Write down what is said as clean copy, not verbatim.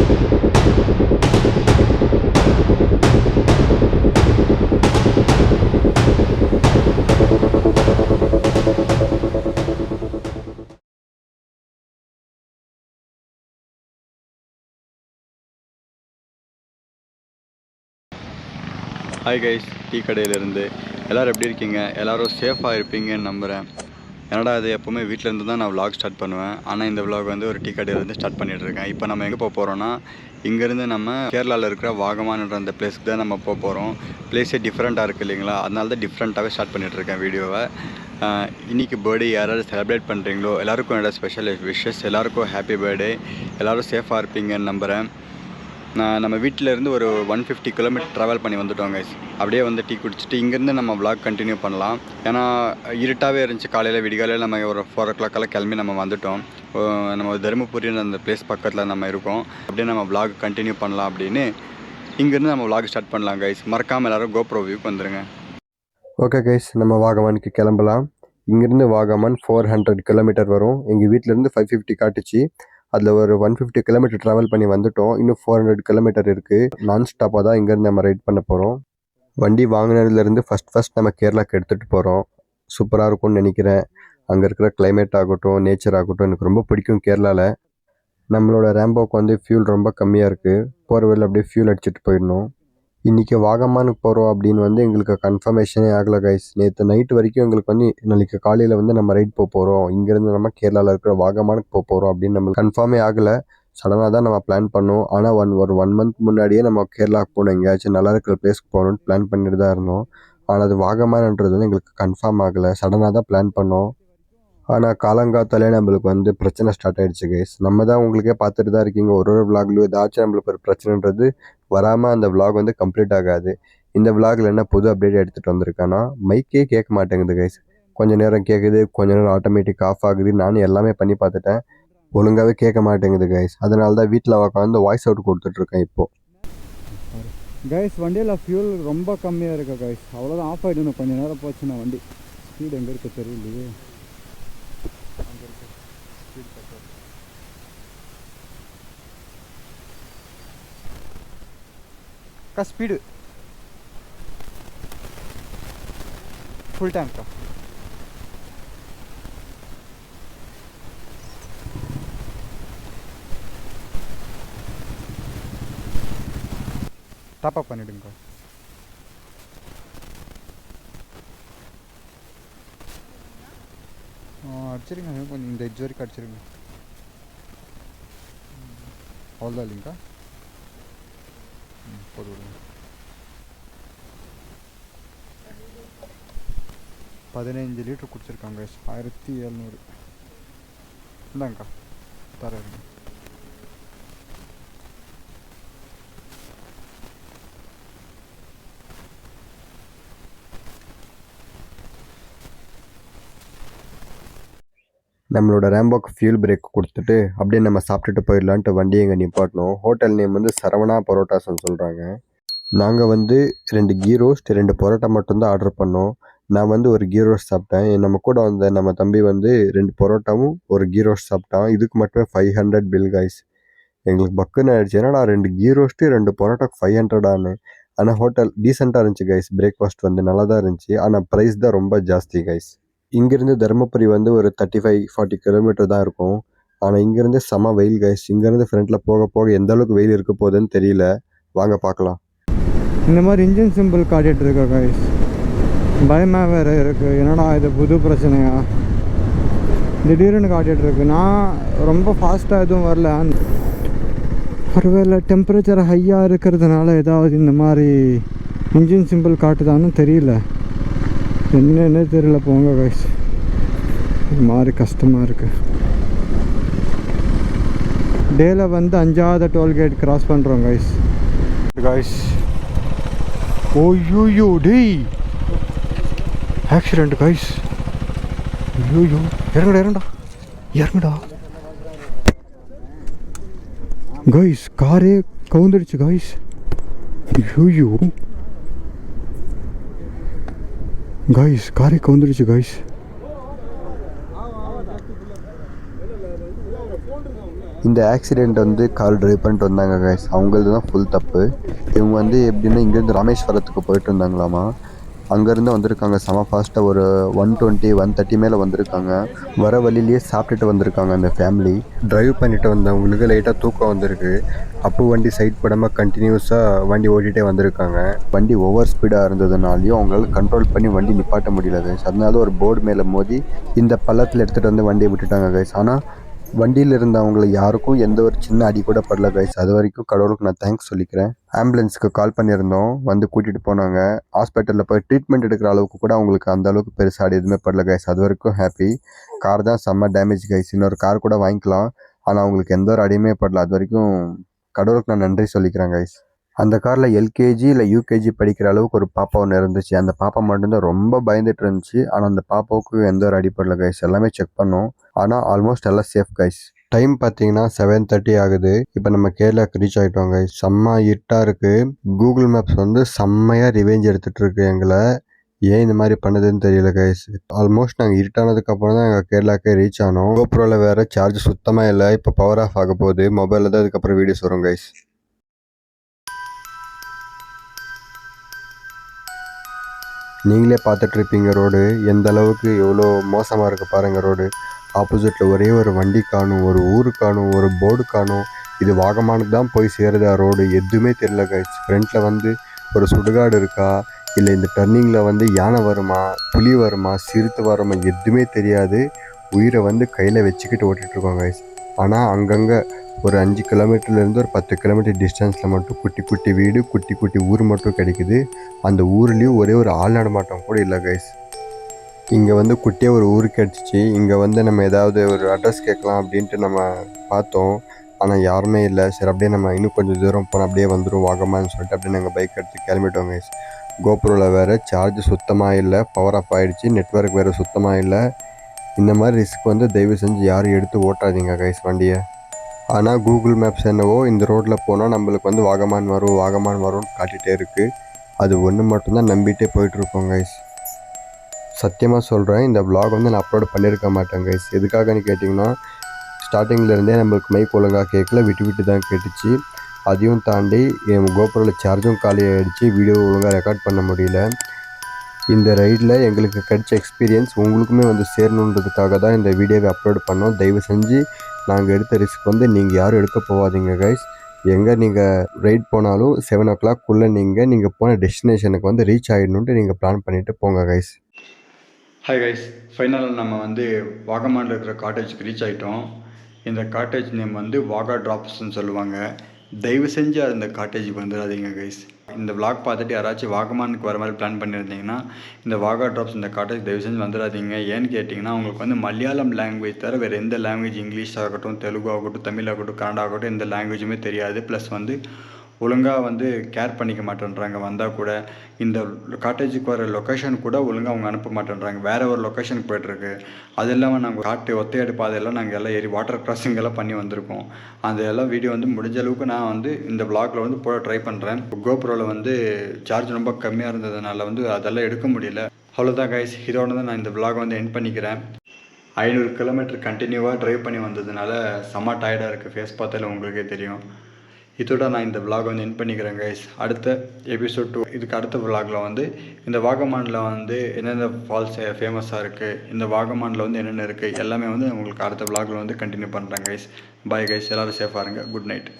Hi guys, tea கடையிலேருந்து எல்லோரும் எப்படி இருக்கீங்க? எல்லோரும் சேஃபாக இருப்பீங்கன்னு நம்புகிறேன். என்னடா அது எப்போவுமே வீட்டிலேருந்து தான் நான் விலாக் ஸ்டார்ட் பண்ணுவேன். ஆனால் இந்த விலாக் வந்து ஒரு டீ கடையிலேருந்து ஸ்டார்ட் பண்ணிகிட்ருக்கேன். இப்போ நம்ம எங்கே போக போகிறோன்னா, இங்கேருந்து நம்ம கேரளாவில் இருக்கிற வாகமான்ன்ற அந்த பிளேஸ்க்கு தான் நம்ம போக போகிறோம். பிளேஸே டிஃப்ரெண்ட்டாக இருக்குது இல்லைங்களா? அதனால தான் டிஃப்ரெண்ட்டாகவே ஸ்டார்ட் பண்ணிகிட்ருக்கேன் வீடியோவை. இன்றைக்கி பர்த்டே யாராவது செலிப்ரேட் பண்ணுறீங்களோ எல்லாேருக்கும் என்னோட ஸ்பெஷல் விஷஸ். எல்லாேருக்கும் ஹாப்பி பர்த்டே. எல்லோரும் சேஃபாக இருப்பீங்கன்னு நம்புகிறேன். நம்ம வீட்டிலேருந்து ஒரு 150 கிலோமீட்டர் ட்ராவல் பண்ணி வந்துட்டோம் கைஸ். அப்படியே வந்து டீ குடிச்சிட்டு இங்கேருந்து நம்ம விலாக் கண்டினியூ பண்ணலாம். ஏன்னா இருட்டாகவே இருந்துச்சு. காலையில் விடிகாலையில் நம்ம ஒரு 4 o'clock கிளம்பி நம்ம வந்துட்டோம். நம்ம தருமபுரின்ற அந்த பிளேஸ் பக்கத்தில் நம்ம இருக்கோம். அப்படியே நம்ம விலாக் கண்டினியூ பண்ணலாம் அப்படின்னு இங்கேருந்து நம்ம விலாக் ஸ்டார்ட் பண்ணலாம் கைஸ். மறக்காமல் எல்லோரும் கோப்ரோ வியூக்கு வந்துடுங்க. ஓகே கைஸ், நம்ம வாகமானுக்கு கிளம்பலாம். இங்கேருந்து வாகமான் 400 கிலோமீட்டர் வரும். எங்கள் வீட்டிலேருந்து 550 காட்டுச்சு. அதில் ஒரு 150 கிலோமீட்டர் ட்ராவல் பண்ணி வந்துட்டோம். இன்னும் 400 கிலோமீட்டர் இருக்குது. நான் ஸ்டாப்பாக தான் இங்கேருந்து நம்ம ரைட் பண்ண போகிறோம். வண்டி வாங்கினதுலேருந்து ஃபஸ்ட் நம்ம கேரளாவுக்கு எடுத்துகிட்டு போகிறோம். சூப்பராக இருக்கும்னு நினைக்கிறேன். அங்கே இருக்கிற கிளைமேட் ஆகட்டும், நேச்சர் ஆகட்டும் எனக்கு ரொம்ப பிடிக்கும் கேரளாவில். நம்மளோட ரேம்போக்கு வந்து ஃபியூல் ரொம்ப கம்மியாக இருக்குது. போகிற வழியில் அப்படியே ஃபியூல் அடிச்சுட்டு போயிடணும். இன்றைக்கி வாகமானுக்கு போகிறோம் அப்படின்னு வந்து எங்களுக்கு கன்ஃபர்மேஷனே ஆகலை கைஸ். நேற்று நைட்டு வரைக்கும் எங்களுக்கு வந்து நாளைக்கு காலையில் வந்து நம்ம ரைட் போக போகிறோம், இங்கேருந்து நம்ம கேரளாவில் இருக்கிற வாகமானுக்கு போக போகிறோம் அப்படின்னு நம்மளுக்கு கன்ஃபார்மே ஆகலை. சடனாக தான் நம்ம பிளான் பண்ணோம். ஆனால் ஒரு 1 month முன்னாடியே நம்ம கேரளாவுக்கு போகணும், எங்கேயாச்சும் நல்லா இருக்கிற பிளேஸ்க்கு போகணுன்னு பிளான் பண்ணிட்டு தான் இருந்தோம். ஆனால் அது வாகமான்ன்றது வந்து எங்களுக்கு கன்ஃபார்ம் ஆகலை. சடனாக தான் பிளான் பண்ணோம். ஆனால் காலங்காத்தாலே நம்மளுக்கு வந்து பிரச்சனை ஸ்டார்ட் ஆகிடுச்சு கைஸ். நம்ம தான் உங்களுக்கே பார்த்துட்டு தான் இருக்கீங்க. ஒரு விலாக்லையும் ஏதாச்சும் நம்மளுக்கு ஒரு பிரச்சனைன்றது வராமல் அந்த விலாக் வந்து கம்ப்ளீட் ஆகாது. இந்த விலாகில் என்ன புது அப்டேட் எடுத்துகிட்டு வந்திருக்கானா, மைக்கே கேட்க மாட்டேங்குது கைஸ். கொஞ்சம் நேரம் கேட்குது, கொஞ்ச நேரம் ஆட்டோமேட்டிக் ஆஃப் ஆகுது. நானும் எல்லாமே பண்ணி பார்த்துட்டேன், ஒழுங்காகவே கேட்க மாட்டேங்குது கைஸ். அதனால தான் வீட்டில் உட்காந்து வாய்ஸ் அவுட் கொடுத்துட்ருக்கேன் இப்போது. கைஸ் வண்டியில் ஃபியூல் ரொம்ப கம்மியாக இருக்கு கைஸ். அவ்வளோதான், ஆஃப் ஆகிடணும். கொஞ்சம் நேரம் போச்சுன்னா வண்டி ஸ்பீடு எங்கே இருக்க தெரியலையே. ஸ்பீடு ஃபுல் டேங்க்கா. டாப் அப் பண்ணிவிடுங்க. அடிச்சிருங்க கொஞ்சம், இந்த எட்ஜ் வரைக்கும் அடிச்சிருங்க. அவ்வளோதான் இல்லைங்கக்கா, போட்டு விடுங்க. 15 லிட்டர் குடிச்சிருக்காங்க 1700. இந்தாங்கக்கா தரேன். நம்மளோட ரேம்போக்கு ஃபியூல் பிரேக் கொடுத்துட்டு அப்படியே நம்ம சாப்பிட்டுட்டு போயிடலான்ட்டு வண்டியை இங்கே நிப்பாட்டணும். ஹோட்டல் நேம் வந்து சரவணா பரோட்டாஸ்ன்னு சொல்கிறாங்க. நாங்கள் வந்து 2 கீ ரோஸ்ட் 2 பரோட்டா மட்டும்தான் ஆர்டர் பண்ணோம். நான் வந்து ஒரு கீ ரோஸ்ட் சாப்பிட்டேன். நம்ம கூட வந்த நம்ம தம்பி வந்து 2 பரோட்டாவும் ஒரு கீ ரோஸ்ட் சாப்பிட்டான். இதுக்கு மட்டுமே 500 பில் கைஸ். எங்களுக்கு பக்குன்னு ஆயிடுச்சு. ஏன்னா 2 கீ ரோஸ்ட்டு 2 பரோட்டாக்கு 500 ஆனால் ஹோட்டல் டீசெண்டாக இருந்துச்சு கைஸ். பிரேக்ஃபாஸ்ட் வந்து நல்லா தான் இருந்துச்சு. ஆனால் ப்ரைஸ் தான் ரொம்ப ஜாஸ்தி கைஸ். இங்கேருந்து தருமபுரி வந்து ஒரு 35-40 கிலோமீட்டர் தான் இருக்கும். ஆனால் இங்கேருந்து செம வெயில் கைஸ். இங்கேருந்து ஃப்ரண்ட்டில் போக போக எந்த அளவுக்கு வெயில் இருக்க போகுதுன்னு தெரியல. வாங்க பார்க்கலாம். இந்த மாதிரி இன்ஜின் சிம்பிள் காட்டிகிட்டு இருக்கா கைஸ். பயமாக வேறு இருக்குது. என்னடா இது புது பிரச்சனையா திடீர்னு காட்டிகிட்ருக்கு. நான் ரொம்ப ஃபாஸ்ட்டாக எதுவும் வரல. ஒருவேளை டெம்பரேச்சர் ஹையாக இருக்கிறதுனால ஏதாவது இந்த மாதிரி இன்ஜின் சிம்பிள் காட்டுதான்னு தெரியல. என்னென்ன தெரியல. போங்க கைஸ், இது மாதிரி கஷ்டமாக இருக்குது. டேல வந்து 5வது டோல்கேட் கிராஸ் பண்ணுறோம் கைஸ். கைஸ் ஓய்யோ டேய், ஆக்சிடெண்ட் கைஸ். ஐயோ இறங்குடா கைஸ். காரே கவுந்துடுச்சு கைஸ். ஐயோ கைஸ், காரே கவுந்துடுச்சு கைஸ். இந்த ஆக்சிடெண்ட் வந்து கார் டிரைவ் பண்ணிட்டு வந்தாங்க கைஸ், அவங்களது தான் ஃபுல் தப்பு. இவங்க வந்து எப்படின்னா இங்கேருந்து ராமேஸ்வரத்துக்கு போயிட்டு இருந்தாங்களாமா. அங்கேருந்து வந்திருக்காங்க செம ஃபாஸ்ட்டாக, ஒரு 120 130 மேலே வந்திருக்காங்க. வர வழியிலேயே சாப்பிட்டுட்டு வந்திருக்காங்க அந்த ஃபேமிலி. டிரைவ் பண்ணிட்டு வந்தவங்களுக்கு லைட்டாக தூக்கம் வந்திருக்கு. அப்போ வண்டி சைட் படாமல் கண்டினியூஸாக வண்டி ஓட்டிகிட்டே வந்திருக்காங்க. வண்டி ஓவர் ஸ்பீடாக இருந்ததுனாலையும் அவங்களால கண்ட்ரோல் பண்ணி வண்டி நிப்பாட்ட முடியல கைஸ். அதனால ஒரு போர்டு மேலே மோதி இந்த பள்ளத்தில் எடுத்துகிட்டு வந்து வண்டியை விட்டுட்டாங்க கைஸ். ஆனால் வண்டியில் இருந்தவங்களை யாருக்கும் எந்த ஒரு சின்ன அடி கூட படல கைஸ். அது வரைக்கும் கடவுளுக்கு நான் தேங்க்ஸ் சொல்லிக்கிறேன். ஆம்புலன்ஸுக்கு கால் பண்ணியிருந்தோம், வந்து கூட்டிகிட்டு போனாங்க. ஹாஸ்பிட்டலில் போய் ட்ரீட்மெண்ட் எடுக்கிற அளவுக்கு கூட அவங்களுக்கு அந்த அளவுக்கு பெருசாக அடி எதுவுமே படல கைஸ். அது வரைக்கும் ஹாப்பி. கார் தான் செம்ம டேமேஜ் கைஸ், இன்னொரு கார் கூட வாங்கிக்கலாம். ஆனால் அவங்களுக்கு எந்த ஒரு அடியுமே படல. அது வரைக்கும் கடவுளுக்கு நான் நன்றி சொல்லிக்கிறேன் கைஸ். அந்த காரில் எல்கேஜி இல்லை யூகேஜி படிக்கிற அளவுக்கு ஒரு பாப்பா ஒன்று இருந்துச்சு. அந்த பாப்பா மட்டும்தான் ரொம்ப பயந்துட்டு இருந்துச்சு. ஆனால் அந்த பாப்பாவுக்கு எந்த ஒரு அடிப்படல கைஸ். எல்லாமே செக் பண்ணோம், ஆனால் ஆல்மோஸ்ட் எல்லாம் சேஃப் கைஸ். டைம் பார்த்தீங்கன்னா 7:30 ஆகுது. இப்போ நம்ம கேரளாவுக்கு ரீச் ஆகிட்டோம் கைஸ். செம்ம இருட்டாக இருக்குது. கூகுள் மேப்ஸ் வந்து செம்மையாக ரிவெஞ்ச் எடுத்துகிட்டு இருக்கு எங்களை. ஏன் இந்த மாதிரி பண்ணுதுன்னு தெரியல கைஸ். ஆல்மோஸ்ட் நாங்கள் இருட்டானதுக்கு அப்புறம் தான் எங்கள் கேரளாக்கே ரீச் ஆனோம். கோப்ரோவில் வேறு சார்ஜ் சுத்தமாக இல்லை. இப்போ பவர் ஆஃப் ஆக போகுது. மொபைலில் தான் அதுக்கப்புறம் வீடியோஸ் வரும் கைஸ். நீங்களே பார்த்துட்ருப்பீங்க ரோடு எந்த அளவுக்கு எவ்வளோ மோசமாக இருக்குது பாருங்கள் ரோடு. ஆப்போசிட்டில் ஒரே ஒரு வண்டி காணும், ஒரு ஊரு காணும், ஒரு போர்டு காணும். இது வாகமானுக்கு தான் போய் சேருதா ரோடு எதுவுமே தெரியல கைஸ். ஃப்ரண்ட்டில் வந்து ஒரு சுடுகாடு இருக்கா, இல்லை இந்த டர்னிங்கில் வந்து யானை வருமா, புலி வருமா, சிறுத்தை வருமா எதுவுமே தெரியாது. உயிரை வந்து கையில் வச்சுக்கிட்டு ஓட்டிகிட்ருக்கோம் கைஸ். ஆனால் அங்கங்கே ஒரு 5 கிலோமீட்டர்லேருந்து ஒரு 10 கிலோமீட்டர் டிஸ்டன்ஸில் மட்டும் குட்டி குட்டி வீடு, குட்டி குட்டி ஊர் மட்டும் கிடைக்குது. அந்த ஊர்லேயும் ஒரே ஒரு ஆள் நடமாட்டம் கூட இல்லை கைஸ். இங்கே வந்து குட்டியாக ஒரு ஊர் கிடச்சிச்சு. இங்கே வந்து நம்ம ஏதாவது ஒரு அட்ரஸ் கேட்கலாம் அப்படின்ட்டு நம்ம பார்த்தோம், ஆனால் யாருமே இல்லை. சரி அப்படியே நம்ம இன்னும் கொஞ்சம் தூரம் போனால் அப்படியே வந்துடும் வாகமான்னு சொல்லிட்டு அப்படியே நாங்கள் பைக் எடுத்து கிளம்பிட்டோம் கைஸ். கோப்ரோவில் வேறு சார்ஜ் சுத்தமாக இல்லை, பவர் ஆஃப் ஆகிடுச்சு, நெட்ஒர்க் வேறு சுத்தமாக இல்லை. இந்த மாதிரி ரிஸ்க் வந்து தயவு செஞ்சு யாரும் எடுத்து ஓட்டாதீங்க கைஸ் வண்டியை. ஆனால் கூகுள் மேப்ஸ் என்னவோ இந்த ரோட்டில் போனால் நம்மளுக்கு வந்து வாகமான் வரும்னு காட்டிகிட்டே இருக்குது. அது ஒன்று மட்டும்தான் நம்பிகிட்டே போயிட்டுருக்கோம் கைஸ். சத்தியமாக சொல்கிறேன், இந்த vlog வந்து நான் அப்லோட் பண்ணியிருக்க மாட்டேன் கைஸ். எதுக்காகன்னு கேட்டிங்கன்னா, ஸ்டார்டிங்லேருந்தே நம்மளுக்கு மைக் ஒழுங்காக கேட்கல, விட்டு தான் கேட்டுச்சு. அதையும் தாண்டி என் கோப்ரோவில் சார்ஜும் காலி ஆகிடுச்சு, வீடியோ ஒழுங்காக ரெக்கார்ட் பண்ண முடியல. இந்த ரைடில் எங்களுக்கு கிடைச்ச எக்ஸ்பீரியன்ஸ் உங்களுக்குமே வந்து சேரணுன்றதுக்காக தான் இந்த வீடியோவை அப்லோட் பண்ணோம். தயவு செஞ்சு நாங்கள் எடுத்த ரிஸ்க் வந்து நீங்கள் யாரும் எடுக்க போகாதீங்க கைஸ். எங்கே நீங்கள் ரைட் போனாலும் 7 o'clock நீங்கள் போன டெஸ்டினேஷனுக்கு வந்து ரீச் ஆகிடணுன்ட்டு நீங்கள் பிளான் பண்ணிவிட்டு போங்க கைஸ். ஹாய் கைஸ், ஃபைனலாக நம்ம வந்து வாகமானில் இருக்கிற காட்டேஜுக்கு ரீச் ஆகிட்டோம். இந்த காட்டேஜ் நேம் வந்து வாகா ட்ராப்ஸ்ன்னு சொல்லுவாங்க. தயவு செஞ்சு அந்த காட்டேஜுக்கு வந்துடாதீங்க கைஸ். இந்த vlog பார்த்துட்டு யாராச்சும் வாகமானுக்கு வர மாதிரி பிளான் பண்ணியிருந்தீங்கன்னா இந்த வாகா ட்ராப்ஸ் இந்த காட்டேஜ் தயவு செஞ்சு வந்துடாதீங்க. ஏன்னு கேட்டிங்கன்னா உங்களுக்கு வந்து மலையாளம் லாங்குவேஜ் தவிர வேறு எந்த லாங்குவேஜ், இங்கிலீஷ் ஆகட்டும், தெலுங்கு ஆகட்டும், தமிழ் ஆகட்டும், கன்னடா ஆகட்டும், எந்த லாங்குவேஜுமே தெரியாது. ப்ளஸ் வந்து ஒழுங்காக வந்து கேர் பண்ணிக்க மாட்டேன்றாங்க. வந்தால் கூட இந்த காட்டேஜுக்கு வர லொக்கேஷன் கூட ஒழுங்காக அவங்க அனுப்ப மாட்டேன்றாங்க. வேறு ஒரு லொக்கேஷனுக்கு போய்ட்டுருக்கு. அது இல்லாமல் நாங்கள் ஒத்தையாடு பாதையெல்லாம் நாங்கள் எல்லாம் ஏறி வாட்டர் கிராசிங் எல்லாம் பண்ணி வந்திருக்கோம். அந்த எல்லாம் வீடியோ வந்து முடிஞ்ச அளவுக்கு நான் வந்து இந்த vlogல வந்து போட ட்ரை பண்ணுறேன். கோப்ரோவில் வந்து சார்ஜ் ரொம்ப கம்மியாக இருந்ததுனால வந்து அதெல்லாம் எடுக்க முடியல. அவ்வளோதான் கைஸ், இதோட தான் நான் இந்த vlog வந்து எண்ட் பண்ணிக்கிறேன். 500 கிலோமீட்டர் கண்டினியூவாக ட்ரைவ் பண்ணி வந்ததுனால செம்ம டயர்டாக இருக்குது. ஃபேஸ் பார்த்தாலே உங்களுக்கே தெரியும். இதோட நான் இந்த vlog வந்து எண்ட் பண்ணிக்கிறேன் கைஸ். அடுத்த எபிசோட் 2 இதுக்கு அடுத்த vlogல வந்து இந்த வாகமானில் வந்து என்னென்ன ஃபால்ஸ் ஃபேமஸாக இருக்குது, இந்த வாகமானில் வந்து என்னென்ன இருக்குது எல்லாமே வந்து உங்களுக்கு அடுத்த vlogல வந்து கண்டினியூ பண்ணுறேன் கைஸ். பாய் கைஸ், எல்லோரும் சேஃபாக இருங்க. Good night.